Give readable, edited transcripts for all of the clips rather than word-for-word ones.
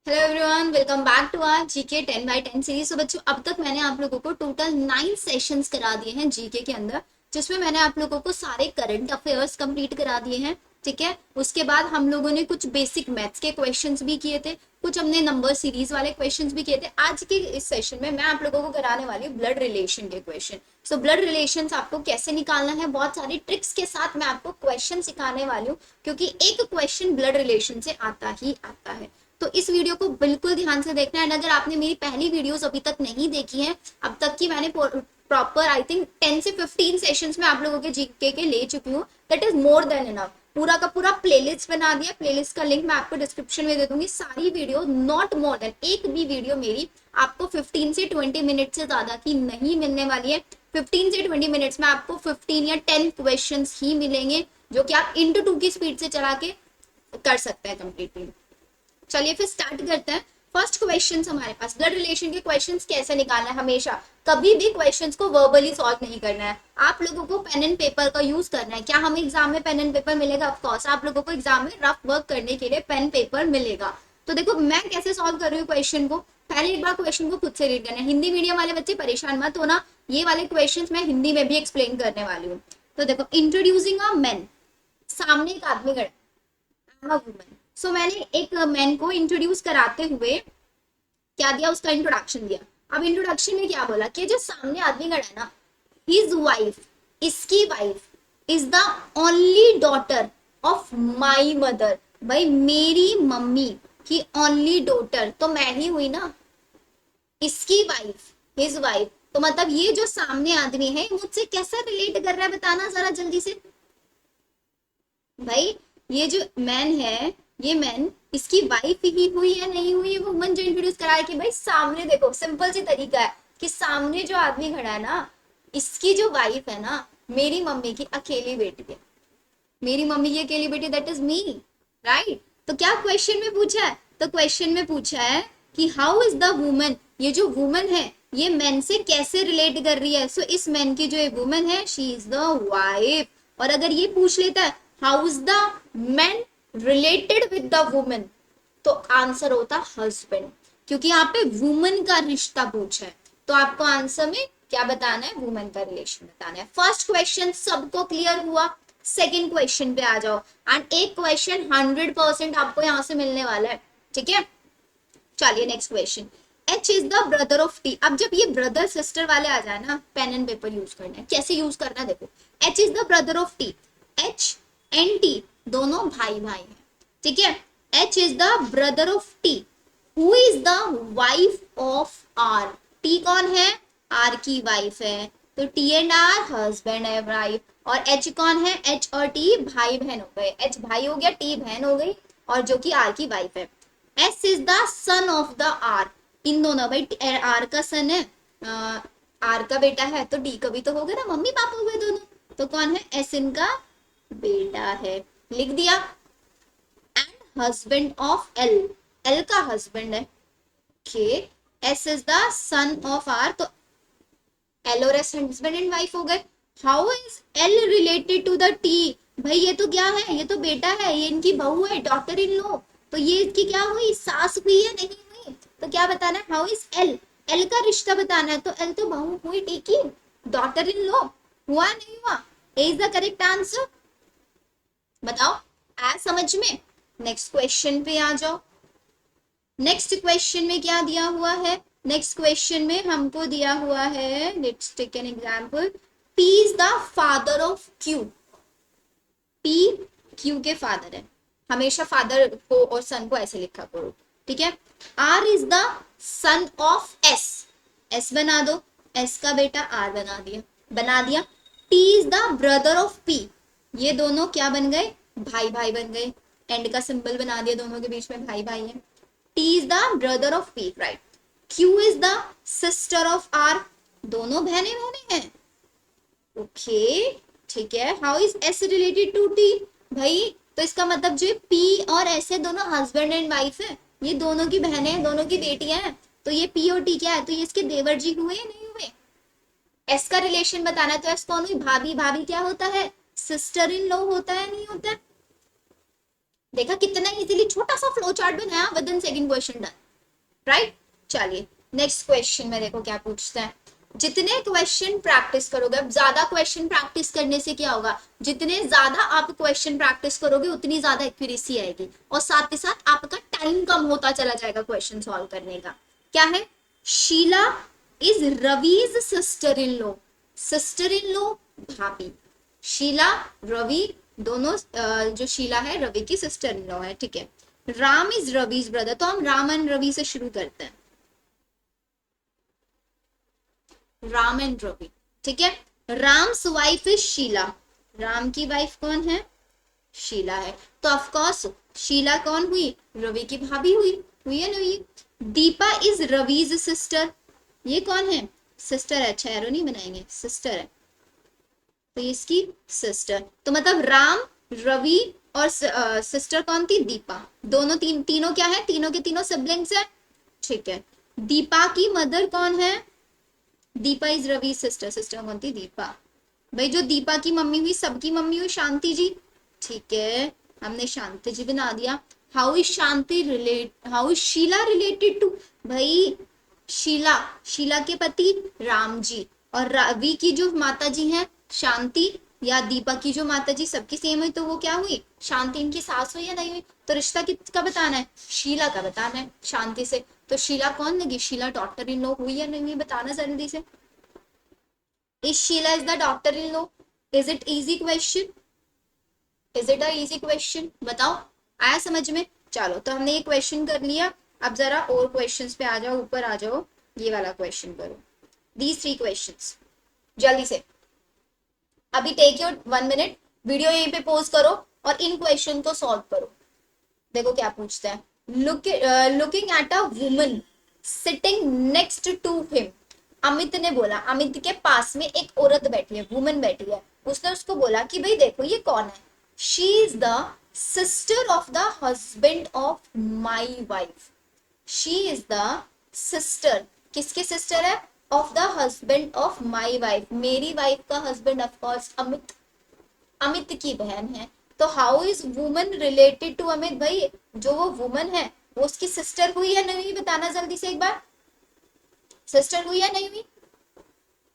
Hello everyone, welcome back to our GK 10 by 10 series. तो बच्चों, अब तक मैंने आप लोगों को टोटल 9 सेशंस करा दिए हैं जीके के अंदर, जिसमें मैंने आप लोगों को सारे करंट अफेयर्स कंप्लीट करा दिए हैं। ठीक है, उसके बाद हम लोगों ने कुछ बेसिक मैथ्स के क्वेश्चंस भी किए थे, कुछ हमने नंबर सीरीज वाले क्वेश्चंस भी किए थे। आज के इस सेशन में मैं आप लोगों को कराने वाली हूँ ब्लड रिलेशन के क्वेश्चन। सो ब्लड रिलेशन आपको कैसे निकालना है, बहुत सारी ट्रिक्स के साथ मैं आपको क्वेश्चन सिखाने वाली हूँ, क्योंकि एक क्वेश्चन ब्लड रिलेशन से आता ही आता है। तो इस वीडियो को बिल्कुल ध्यान से देखना है। अगर आपने मेरी पहली वीडियोस अभी तक नहीं देखी है, अब तक की मैंने प्रॉपर आई थिंक 10 से 15 सेशंस में आप लोगों के जीके के ले चुकी हूँ। That is more than enough. पूरा का पूरा प्लेलिस्ट बना दिया। प्लेलिस्ट का लिंक मैं आपको डिस्क्रिप्शन में दे दूंगी। सारी वीडियो नॉट मोर देन, एक भी वीडियो मेरी आपको 15 से 20 मिनट से ज्यादा की नहीं मिलने वाली है। 15 से 20 मिनट्स में आपको 15 या 10 क्वेश्चन ही मिलेंगे, जो कि आप इंटू 2 की स्पीड से चला के कर सकते हैं कंप्लीटली। चलिए फिर स्टार्ट करते हैं। फर्स्ट क्वेश्चन हमारे पास, ब्लड रिलेशन के क्वेश्चंस कैसे निकालना है। हमेशा कभी भी क्वेश्चंस को वर्बली सॉल्व नहीं करना है, आप लोगों को पेन एंड पेपर का यूज करना है। क्या हमें एग्जाम में पेन एंड पेपर मिलेगा? ऑफ कोर्स आप लोगों को एग्जाम में रफ वर्क करने के लिए पेन पेपर मिलेगा। तो देखो मैं कैसे सॉल्व कर रही हूँ क्वेश्चन को। पहले एक बार क्वेश्चन को खुद से रीड करना है। हिंदी मीडियम वाले बच्चे परेशान मत होना, ये वाले क्वेश्चन मैं हिंदी में भी एक्सप्लेन करने वाली हूँ। तो देखो, इंट्रोड्यूसिंग अ मैन, सामने एक आदमी खड़ा, वुमन। सो मैंने एक मैन को इंट्रोड्यूस कराते हुए क्या दिया, उसका इंट्रोडक्शन दिया। अब इंट्रोडक्शन में क्या बोला कि जो सामने आदमी खड़ा है ना, हिज वाइफ, इसकी wife, is the only daughter of my mother. भाई मेरी मम्मी की ओनली डॉटर तो मैं ही हुई ना। इसकी वाइफ, हिज वाइफ, तो मतलब ये जो सामने आदमी है मुझसे कैसा रिलेट कर रहा है, बताना जरा जल्दी से। भाई ये जो मैन है, ये मैन इसकी वाइफ ही हुई या नहीं हुई, वुमन जो इंट्रोड्यूस करा है कि भाई सामने देखो, सिंपल सी तरीका है कि सामने जो आदमी खड़ा है ना, इसकी जो वाइफ है ना, मेरी मम्मी की अकेली बेटी है। मेरी मम्मी की अकेली बेटी, दैट इज मी, राइट। तो क्या क्वेश्चन में पूछा है? तो क्वेश्चन में पूछा है कि हाउ इज द वुमन, ये जो वुमन है ये मैन से कैसे रिलेट कर रही है। सो इस मैन की जो वुमन है, शी इज द वाइफ। और अगर ये पूछ लेता है how is the man related with the woman, तो आंसर होता हस्बैंड, क्योंकि यहाँ पे वुमन का रिश्ता पूछा है। तो आपको आंसर में क्या बताना है? वुमन का रिलेशन बताना है। फर्स्ट क्वेश्चन सबको क्लियर हुआ। सेकेंड क्वेश्चन पे आ जाओ। एंड एक क्वेश्चन 100% आपको यहाँ से मिलने वाला है, ठीक है। चलिए next question, H is the brother of T. अब जब ये ब्रदर सिस्टर वाले आ जाए ना, पेन एंड पेपर यूज करना है। कैसे यूज करना है देखो, H is the brother of T. H and T दोनों भाई भाई हैं, ठीक है। H is the brother of T. Who is the wife of R. T कौन है? आर की वाइफ है। तो टी एंड आर हस्बैंड है, वाइफ। और एच कौन है? एच और टी भाई बहन हो गए। एच भाई हो गया, टी बहन हो गई, और जो कि आर की वाइफ है। S is the son of the R. इन दोनों, भाई आर का सन है, आर का बेटा है, तो डी का भी तो होगा ना, मम्मी पापा हुए दोनों। तो कौन है? एस इनका बेटा है, लिख दिया। And husband of L, L का हस्बैंड है, okay. S is the son of R, तो एल और एस हस्बैंड एंड वाइफ हो गए। How is L related to the T. भाई ये तो क्या है? ये तो बेटा है, ये इनकी बहू है, डॉटर इन लॉ। तो ये इसकी क्या हुई? सास हुई है, नहीं हुई? तो क्या बताना है? हाउ इज एल, एल का रिश्ता बताना है। तो एल तो बहू हुई टी की, डॉटर इन लॉ हुआ नहीं हुआ? ए इज द करेक्ट आंसर। बताओ, आया समझ में? नेक्स्ट क्वेश्चन पे आ जाओ। नेक्स्ट क्वेश्चन में क्या दिया हुआ है? नेक्स्ट क्वेश्चन में हमको दिया हुआ है, let's take an example, P is the father of Q. P Q के फादर है। हमेशा फादर को और सन को ऐसे लिखा करो, ठीक है। R is the son of S. S बना दो, एस का बेटा आर बना दिया, बना दिया। T is the brother of P. ये दोनों क्या बन गए? भाई भाई बन गए। एंड का सिंबल बना दिया, दोनों के बीच में भाई भाई है। T is the brother of P, right? Q is the sister of R. दोनों बहने बहने हैं, ओके, ठीक है। How is S related to T? भाई तो इसका मतलब जो P और S है, दोनों हस्बैंड एंड वाइफ है, ये दोनों की बहनें हैं, दोनों की बेटियां हैं। तो ये P और T क्या है? तो ये इसके देवर जी हुए या नहीं हुए? S का रिलेशन बताना है, तो S कौन हुई? भाभी। भाभी क्या होता है? सिस्टर इन लॉ होता है, नहीं होता है? देखा कितना इजीली छोटा सा फ्लो चार्ट बनाया, with in second question done, right. चलिए नेक्स्ट क्वेश्चन में देखो क्या पूछता है। जितने क्वेश्चन प्रैक्टिस करोगे, अब ज्यादा क्वेश्चन प्रैक्टिस करने से क्या होगा, जितने ज्यादा आप क्वेश्चन प्रैक्टिस करोगे उतनी ज्यादा एक्यूरेसी आएगी, और साथ ही साथ आपका टाइम कम होता चला जाएगा क्वेश्चन सॉल्व करने का। क्या है, Sheela is Ravi's sister in law, sister in law भाभी, शीला रवि दोनों जो शीला है रवि की सिस्टर इन लॉ है, ठीक है। राम इज रवीज ब्रदर, तो हम राम एंड रवि से शुरू करते हैं, राम एंड रवि, ठीक है। राम्स वाइफ इज शीला, राम की वाइफ कौन है, शीला है, तो ऑफ कोर्स शीला कौन हुई, रवि की भाभी हुई, हुई है ना हुई। दीपा इज रवीज सिस्टर, ये कौन है, सिस्टर है, अच्छा एरो नहीं बनाएंगे, सिस्टर है, तो इसकी सिस्टर, तो मतलब राम रवि और सिस्टर कौन थी, दीपा, दोनों तीनों क्या है, तीनों के तीनों सिबलिंग्स है, ठीक है। दीपा की मदर कौन है, Deepa is Ravi sister, sister कौन थी, दीपा, भाई जो दीपा की मम्मी हुई सबकी मम्मी हुई शांति जी, ठीक है, हमने शांति जी बना दिया। How is Shanti relate, how is Sheela related to, भाई शीला, शीला के पति राम जी, और रवि की जो माता जी हैं शांति, या दीपा की जो माता जी सबकी सेम हुई, तो वो क्या हुई, शांति इनकी सास हुई या नहीं हुई, तो रिश्ता किसका बताना है, शीला का बताना है शांति से, तो शीला कौन लगी, शीला डॉक्टर इन लॉ हुई या नहीं हुई, बताना जल्दी से। Is Sheela is the doctor in law, is it easy question, is it a easy question, बताओ, आया समझ में। चलो तो हमने ये क्वेश्चन कर लिया, अब जरा और क्वेश्चंस पे आ जाओ, ऊपर आ जाओ, ये वाला क्वेश्चन करो, दीज 3 क्वेश्चंस जल्दी से। अभी टेक योर 1 मिनट, वीडियो यहीं पे पॉज करो और इन क्वेश्चन को सॉल्व करो। देखो क्या पूछता है, looking at a woman sitting next to him, Amit ने बोला, अमित के पास में एक औरत बैठी है, वुमन बैठी है, उसने उसको बोला कि भाई देखो ये कौन है, she is the sister of the husband of my wife, she is the sister, किसकी सिस्टर है, of the husband of my wife, मेरी वाइफ का husband of course Amit, Amit की बहन है, तो how is woman related to Amit, भाई जो वो वुमन है वो उसकी सिस्टर हुई या नहीं हुई, बताना जल्दी से एक बार, सिस्टर हुई या नहीं हुई,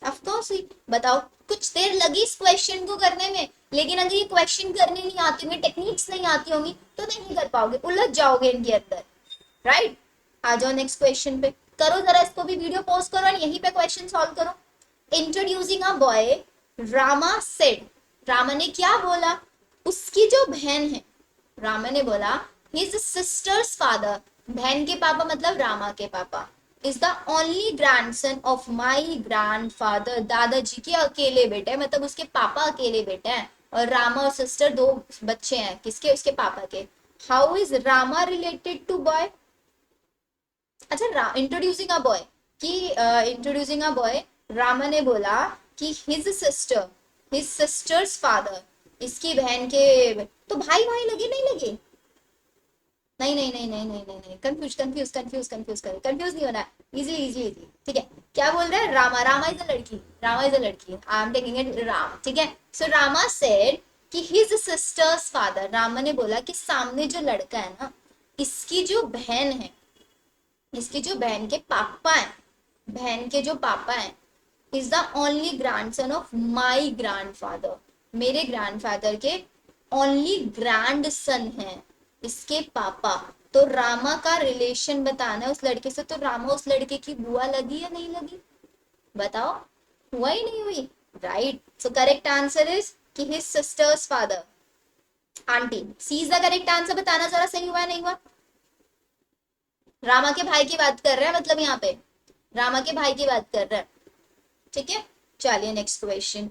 ऑफ कोर्स हुई, बताओ। कुछ देर लगी इस क्वेश्चन को करने में, लेकिन अगर ये क्वेश्चन करने नहीं आती होंगी, टेक्निक्स नहीं आती होंगी, तो नहीं कर पाओगे, उलझ जाओगे इनके अंदर, राइट। आ जाओ नेक्स्ट क्वेश्चन पे, करो जरा इसको भी वीडियो पॉज करो और यहीं पे क्वेश्चन सॉल्व करो। Introducing a boy, Rama said, Rama ने क्या बोला, उसकी जो बहन है, रामा ने बोला हिज सिस्टर्स फादर, बहन के पापा मतलब रामा के पापा, is the only grandson of my grandfather, दादाजी के अकेले बेटे, मतलब उसके पापा अकेले बेटे हैं, और रामा और सिस्टर 2 बच्चे हैं, किसके, उसके पापा के। How is Rama related to boy, अच्छा इंट्रोड्यूसिंग अ बॉय, कि इंट्रोड्यूसिंग अ बॉय, रामा ने बोला कि his sister, his sisters father, इसकी बहन के, तो भाई भाई लगे नहीं लगे, नहीं नहीं नहीं नहीं नहीं नहीं नहीं, कंफ्यूज कंफ्यूज कंफ्यूज कंफ्यूज कर, कंफ्यूज नहीं होना, इजी इजी इजी, ठीक है। क्या बोल रहा है, रामा, रामा इज अ लड़की, रामा इज अ लड़की, I am taking it Ram, ठीक है। सो रामा सेड कि हिज सिस्टर्स फादर, रामा ने बोला कि सामने जो लड़का है ना, इसकी जो बहन है, इसकी जो बहन के पापा हैं, बहन के जो पापा हैं, is the only grandson of my grandfather, मेरे ग्रैंडफादर के ओनली ग्रैंडसन है इसके पापा, तो रामा का रिलेशन बताना है उस लड़के से, तो रामा उस लड़के की बुआ लगी या नहीं लगी, बताओ, हुआ ही नहीं हुई, right. So correct answer is कि his sisters father, aunty, C is the correct answer, बताना जरा सही हुआ नहीं हुआ, रामा के भाई की बात कर रहे हैं, मतलब यहाँ पे रामा के भाई की बात कर रहे हैं, ठीक है। चलिए नेक्स्ट क्वेश्चन,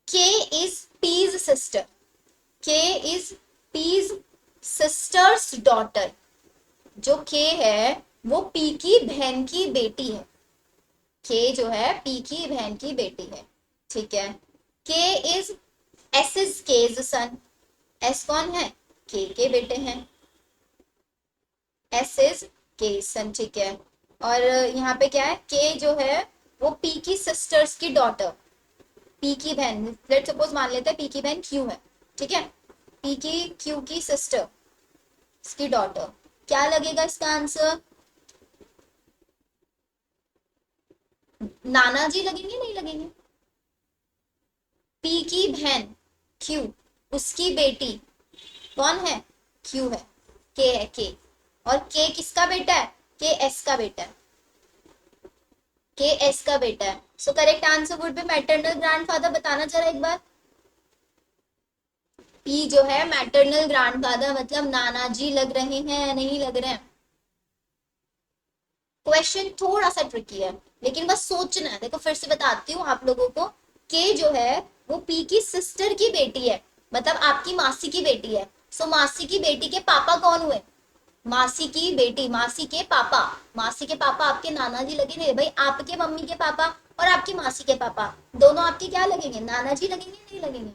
के इज पीज सिस्टर, के इज पीज सिस्टर्स डॉटर, जो के है वो पी की बहन की बेटी है, के जो है पी की बहन की बेटी है, ठीक है। K is S is K's son, S कौन है, के बेटे हैं, एस इज के सन, ठीक है। और यहाँ पे क्या है, के जो है वो पी की सिस्टर्स की डॉटर, पी की बहन, लेट्स सपोज मान लेते हैं पी की बहन क्यू है, ठीक है। पी की क्यू की सिस्टर, इसकी डॉटर, क्या लगेगा इसका आंसर? नाना जी लगेंगे, नहीं लगेंगे? पी की बहन क्यू, उसकी बेटी कौन है? क्यू है, के है, के। और के किसका बेटा है? के एस का बेटा है, के एस का बेटा है। सो correct answer would be maternal grandfather. बताना जरा एक बार। पी जो है मैटरनल ग्रैंडफादर, मतलब नाना जी लग रहे हैं या नहीं लग रहे हैं? क्वेश्चन थोड़ा सा ट्रिकी है, लेकिन बस सोचना है। देखो फिर से बताती हूँ आप लोगों को। के जो है वो पी की सिस्टर की बेटी है, मतलब आपकी मासी की बेटी है। सो मासी की बेटी के पापा कौन हुए? मासी की बेटी, मासी के पापा। मासी के पापा आपके नाना जी लगेंगे भाई। आपके मम्मी के पापा और आपकी मासी के पापा दोनों आपके क्या लगेंगे? नाना जी लगेंगे, नहीं लगेंगे?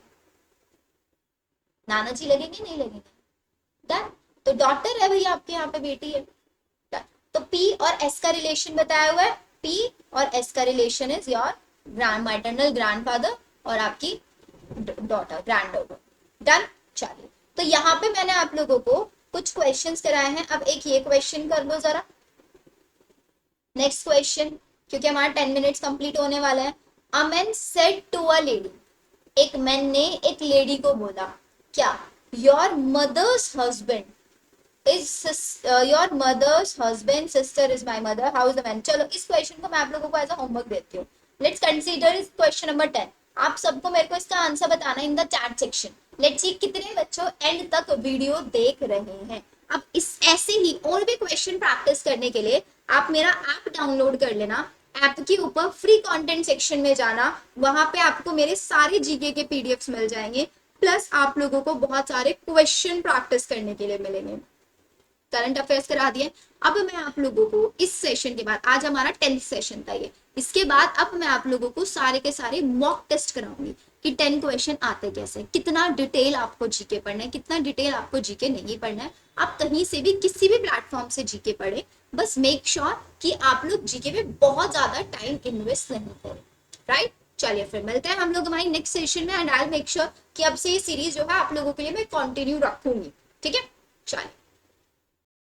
नाना जी लगेंगे, नहीं लगेंगे? डन। तो डॉटर है भाई आपके, यहाँ पे बेटी है। तो पी और एस का रिलेशन बताया हुआ है। पी और एस का relation is your grand maternal grandfather और आपकी डॉटर, ग्रैंड डॉटर। डन। चलिए, तो यहाँ पे मैंने आप लोगों को कुछ क्वेश्चंस कराए हैं। अब एक ये क्वेश्चन कर लो जरा, नेक्स्ट क्वेश्चन, क्योंकि हमारा 10 मिनट्स कंप्लीट होने वाला है। A man said to a lady, एक मैन ने एक लेडी को बोला, क्या? Your mother's husband is your mother's husband sister is my mother, how is the man? चलो इस क्वेश्चन को मैं आप लोगों को एज अ होमवर्क देती हूँ। लेट्स कंसीडर इस क्वेश्चन नंबर 10। आप सबको मेरे को इसका आंसर बताना in the chat section. Let's see कितने बच्चों एंड तक वीडियो देख रहे हैं। अब इस ऐसे ही और भी क्वेश्चन प्रैक्टिस करने के लिए आप मेरा ऐप डाउनलोड कर लेना। ऐप के ऊपर फ्री कंटेंट सेक्शन में जाना, वहां पे आपको मेरे सारे जीके के पीडीएफ्स मिल जाएंगे, प्लस आप लोगों को बहुत सारे क्वेश्चन प्रैक्टिस करने के लिए मिलेंगे। करंट अफेयर्स करा दिए। अब मैं आप लोगों को इस सेशन के बाद, आज हमारा 10th सेशन था ये, इसके बाद अब मैं आप लोगों को सारे के सारे मॉक टेस्ट कराऊंगी कि 10 क्वेश्चन आते कैसे, कितना डिटेल आपको जीके पढ़ना है, कितना डिटेल आपको जीके नहीं पढ़ना है। आप कहीं से भी किसी भी प्लेटफॉर्म से जीके पढ़े, बस मेक श्योर कि आप लोग जीके में बहुत ज्यादा टाइम इन्वेस्ट नहीं करें। राइट, चलिए फिर मिलते हैं हम लोग हमारी नेक्स्ट सेशन में। एंड आई मेक श्योर कि अब से ये सीरीज जो है आप लोगों के लिए मैं कंटिन्यू रखूंगी। ठीक है, चलिए।